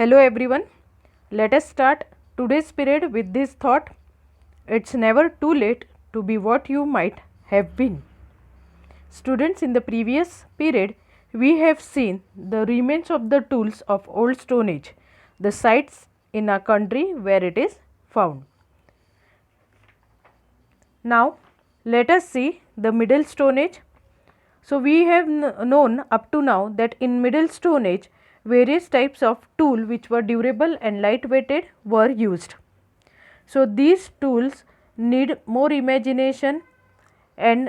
Hello everyone, let us start today's period with this thought: it's never too late to be what you might have been. Students, in the previous period, we have seen the remains of the tools of Old Stone Age, the sites in our country where it is found. Now, let us see the Middle Stone Age. So, we have known up to now that in Middle Stone Age, various types of tool which were durable and light weighted were used. So, these tools need more imagination and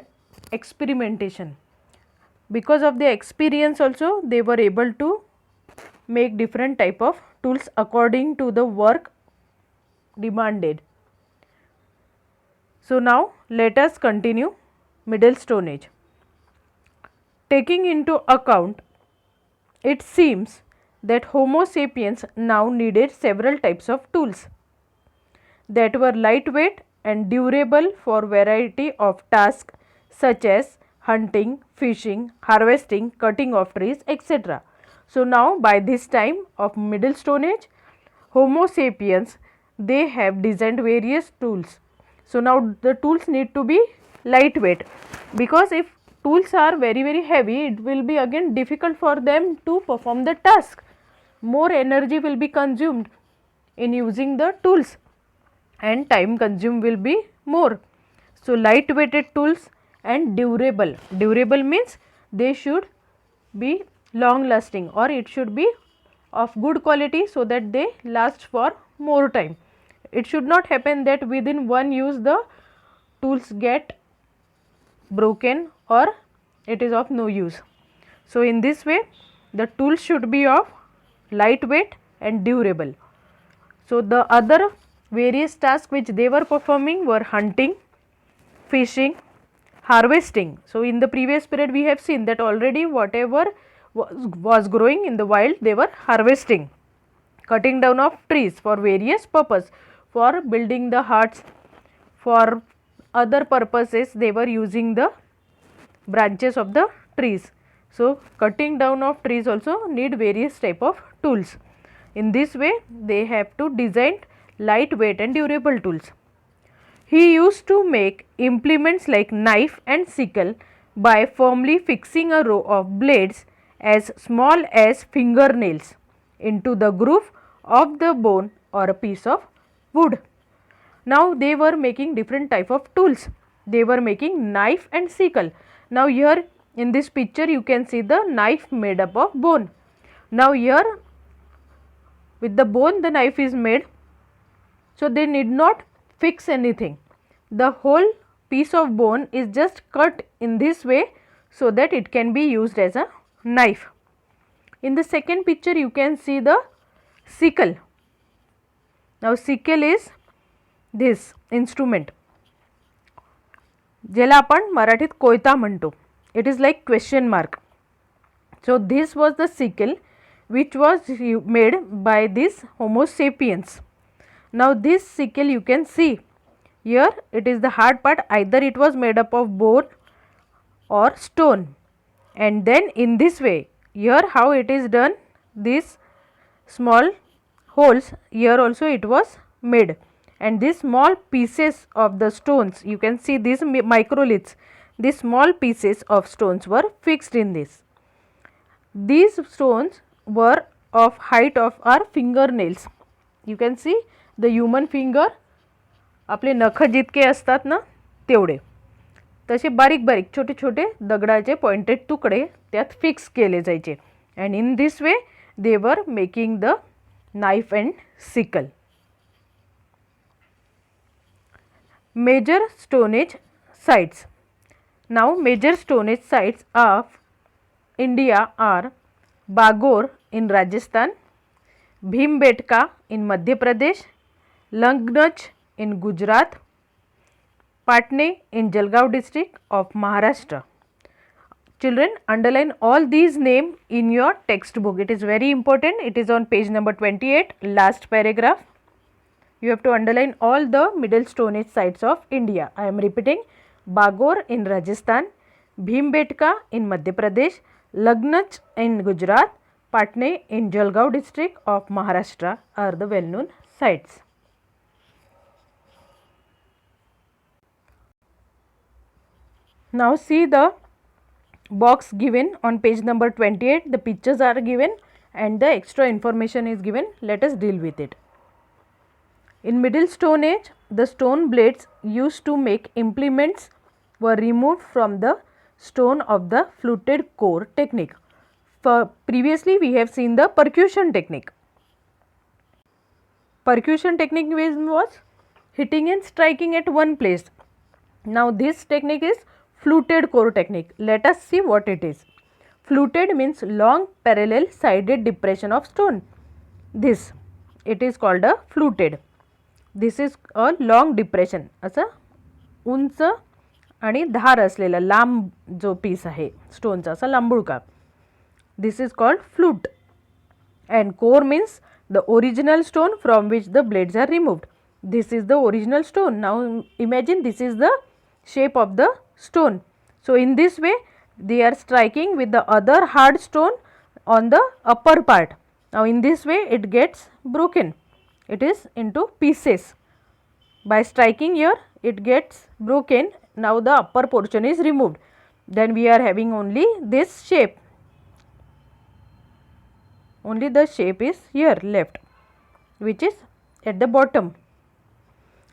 experimentation. Because of their experience also, they were able to make different type of tools according to the work demanded. So, now let us continue Middle Stone Age. Taking into account, it seems that Homo sapiens now needed several types of tools that were lightweight and durable for variety of tasks such as hunting, fishing, harvesting, cutting of trees, etc. So, now by this time of Middle Stone Age, Homo sapiens, they have designed various tools. So, now the tools need to be lightweight, because if tools are very heavy, it will be again difficult for them to perform the task. More energy will be consumed in using the tools and time consumed will be more. So, light weighted tools and durable. Durable means they should be long lasting, or it should be of good quality so that they last for more time. It should not happen that within one use the tools get broken or it is of no use. So, in this way the tools should be of lightweight and durable. So, the other various tasks which they were performing were hunting, fishing, harvesting. So, in the previous period we have seen that already whatever was growing in the wild, they were harvesting. Cutting down of trees for various purpose, for building the huts, for other purposes they were using the branches of the trees. So, cutting down of trees also need various type of tools. In this way they have to design lightweight and durable tools. He used to make implements like knife and sickle by firmly fixing a row of blades as small as fingernails into the groove of the bone or a piece of wood. Now, they were making different type of tools. They were making knife and sickle. Now, here in this picture you can see the knife made up of bone. Now, here with the bone the knife is made, so they need not fix anything. The whole piece of bone is just cut in this way so that it can be used as a knife. In the second picture you can see the sickle. Now, sickle is this instrument ज्याला आपण मराठीत कोयता म्हणतो. It is like question mark. So, this was the sickle which was made by this Homo sapiens. Now, this sickle you can see here, it is the hard part, either it was made up of bone or stone, and then in this way here how it is done, these small holes here also it was made, and these small pieces of the stones, you can see these microliths, these small pieces of stones were fixed in this. These stones were of height of our fingernails. You can see the human finger, आपले नख जितके असतात ना तेवढे, तसे बारीक बारीक छोटे छोटे दगडाचे पॉइंटेड तुकडे त्यात फिक्स केले जायचे, and in this way they were making the knife and sickle. Major Stone Age sites. Now, major Stone Age sites of India are Bagor in Rajasthan, Bhimbetka in Madhya Pradesh, Langnach in Gujarat, Patne in Jalgaon district of Maharashtra. Children, underline all these names in your textbook. It is very important. It is on page number 28, last paragraph. You have to underline all the Middle Stone Age sites of India. I am repeating: Bagor in Rajasthan, Bhimbetka in Madhya Pradesh, Langnach in Gujarat, Patne in Jalgaon district of Maharashtra are the well known sites. Now see the box given on page number 28, the pictures are given and the extra information is given. Let us deal with it. In Middle Stone Age, the stone blades used to make implements were removed from the stone of the fluted core technique. Previously we have seen the percussion technique. Percussion technique was hitting and striking at one place. Now this technique is fluted core technique. Let us see what it is. Fluted means long parallel sided depression of stone. This, it is called a fluted. This is a long depression. असा उंच आणि धार असलेला लांब जो piece आहे स्टोनचा असा लांबुळका. This is called flute. And core means the original stone from which the blades are removed. This is the original stone. Now imagine this is the shape of the stone. So in this way they are striking with the other hard stone on the upper part. Now in this way it gets broken. It is into pieces. By striking here it gets broken. Now the upper portion is removed. Then we are having only this shape. Only the shape is here left, which is at the bottom.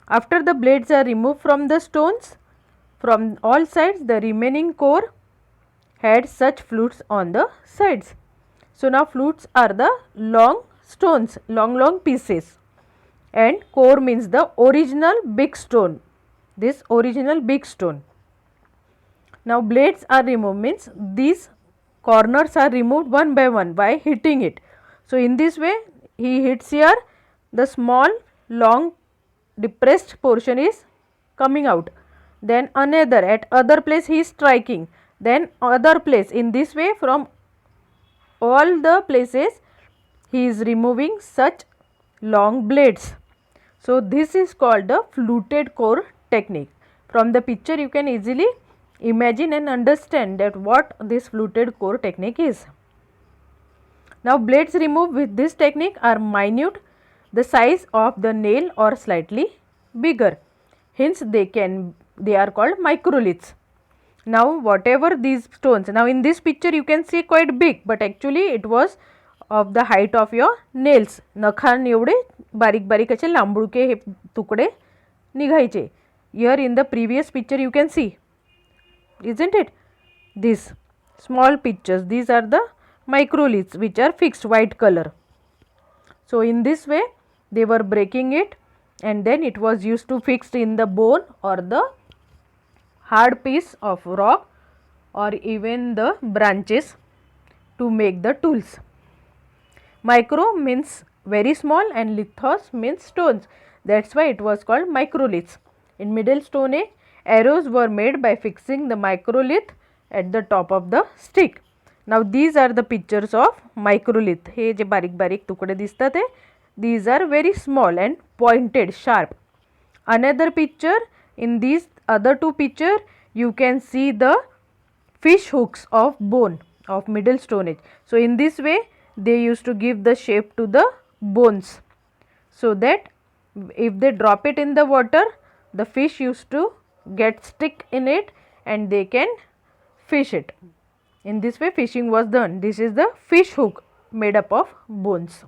After the blades are removed from the stones, from all sides the remaining core had such flutes on the sides. So now flutes are the long stones, long pieces, and core means the original big stone, this original big stone. Now blades are removed means these corners are removed one by hitting it. So in this way he hits here, the small long depressed portion is coming out, then another at other place he is striking, then other place. In this way from all the places he is removing such long blades. So this is called the fluted core technique. From the picture you can easily imagine and understand that what this fluted core technique is. Now blades removed with this technique are minute, the size of the nail or slightly bigger. Hence they are called microliths. Now whatever these stones, now in this picture you can see quite big, but actually it was of the height of your nails. नखान एवढे बारीक बारीक असे लांबुळके हे तुकडे निघायचे. Here in the previous picture you can see, isn't it? These small pictures, these are the microliths which are fixed white color. So in this way they were breaking it and then it was used to fix in the bone or the hard piece of rock or even the branches to make the tools. Micro means very small and lithos means stones. That's why it was called microliths. In Middle Stone Age, arrows were made by fixing the microlith at the top of the stick. Now these are the pictures of microlith. हे जे बारीक बारीक तुकडे दिसतात आहे, these are very small and pointed, sharp. Another picture, in these other two picture you can see the fish hooks of bone of Middle Stone Age. So in this way they used to give the shape to the bones, so that if they drop it in the water, the fish used to get stick in it and they can fish it. In this way fishing was done. This is the fish hook made up of bones.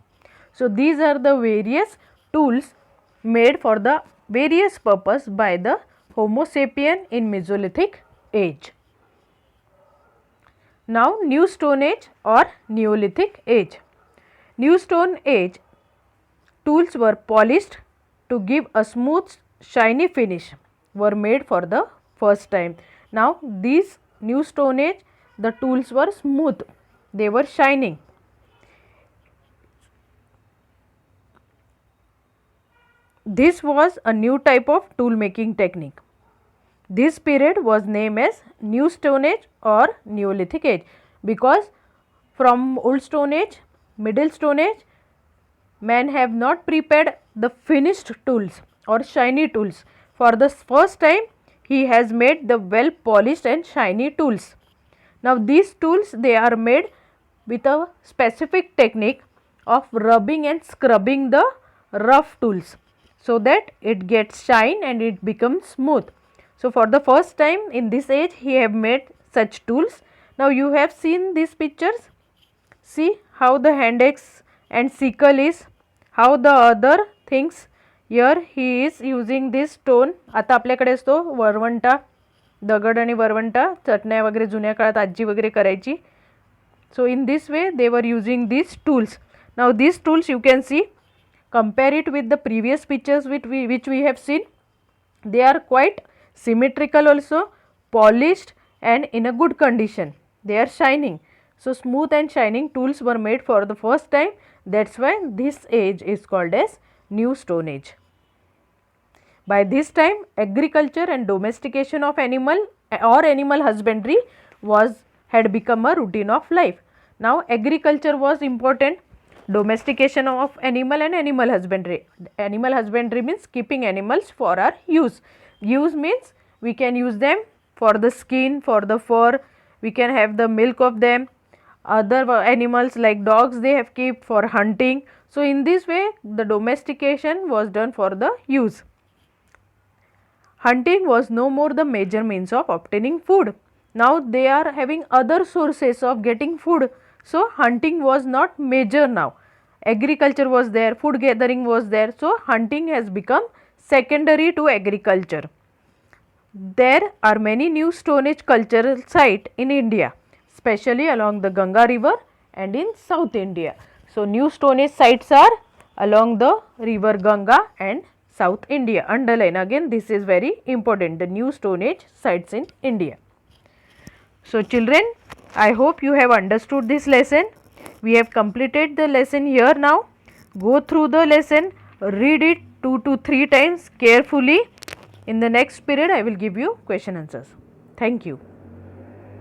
So these are the various tools made for the various purpose by the Homo sapien in Mesolithic age. Now New Stone Age or Neolithic age. New Stone Age tools were polished to give a smooth shiny finish, were made for the first time. Now these New Stone Age, the tools were smooth, they were shining. This was a new type of tool making technique. This period was named as New Stone Age or Neolithic age, because from Old Stone Age, Middle Stone Age, man have not prepared the finished tools or shiny tools. For the first time he has made the well polished and shiny tools. Now these tools, they are made with a specific technique of rubbing and scrubbing the rough tools so that it gets shine and it becomes smooth. So, for the first time in this age he have made such tools. Now, you have seen these pictures. See how the hand axe and sickle is, how the other things. Here he is using this stone. आता आपल्याकडे असतो वरवंटा, दगड आणि वरवंटा, चटण्या वगैरे जुन्या काळात आजी वगैरे करायची. So, in this way they were using these tools. Now, these tools you can see, compare it with the previous pictures which we have seen. They are quite symmetrical also, polished and in a good condition. They are shining. So, smooth and shining tools were made for the first time. That is why this age is called as New Stone Age. By this time, agriculture and domestication of animal or animal husbandry had become a routine of life. Now, agriculture was important, domestication of animal and animal husbandry. Animal husbandry means keeping animals for our use. Use means we can use them for the skin, for the fur, we can have the milk of them. Other animals like dogs they have kept for hunting. So, in this way the domestication was done for the use. Hunting was no more the major means of obtaining food. Now, they are having other sources of getting food. So, hunting was not major now. Agriculture was there, food gathering was there. So, hunting has become secondary to agriculture. There are many new Stone Age cultural sites in India, especially along the Ganga river and in South India. So, new Stone Age sites are along the river Ganga and South India. Underline again, this is very important, the new Stone Age sites in India. So, children, I hope you have understood this lesson. We have completed the lesson here now. Go through the lesson, read it 2 to 3 times carefully. In the next period, I will give you question answers. Thank you.